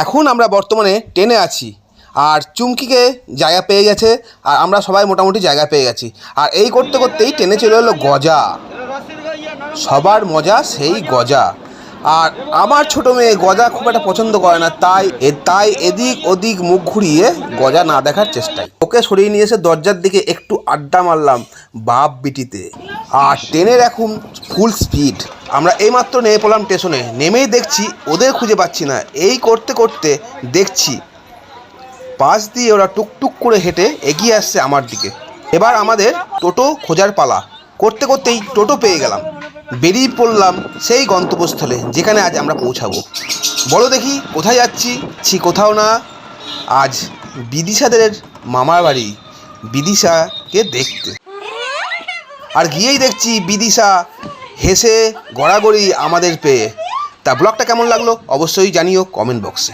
এখন আমরা বর্তমানে ট্রেনে আছি আর চুমকিকে জায়গা পেয়ে গেছে আর আমরা সবাই মোটামুটি জায়গা পেয়ে গেছি। আর এই করতে করতেই ট্রেনে চলে এলো গজা। সবার মজা সেই গজা। আর আমার ছোটো মেয়ে গজা খুব একটা পছন্দ করে না, তাই এদিক ওদিক মুখ ঘুরিয়ে গজা না দেখার চেষ্টায় ওকে সরিয়ে নিয়ে এসে দরজার দিকে একটু আড্ডা মারলাম বাপ বিটিতে। আর ট্রেনের এখন ফুল স্পিড। আমরা এইমাত্র নেমে পড়লাম স্টেশনে, নেমেই দেখছি ওদের খুঁজে পাচ্ছি না। এই করতে করতে দেখছি পাশ দিয়ে ওরা টুকটুক করে হেঁটে এগিয়ে আসছে আমার দিকে। এবার আমাদের টোটো খোঁজার পালা। করতে করতেই টোটো পেয়ে গেলাম, বেরিয়ে পড়লাম সেই গন্তব্যস্থলে যেখানে আজ আমরা পৌঁছাবো। বলো দেখি কোথায় যাচ্ছি? কোথাও না, আজ বিদিশাদের মামার বাড়ি, বিদিশাকে দেখতে। আর গিয়েই দেখছি বিদিশা হেসে গড়াগড়ি আমাদের পেয়ে। তা ব্লগটা কেমন লাগলো অবশ্যই জানিও কমেন্ট বক্সে।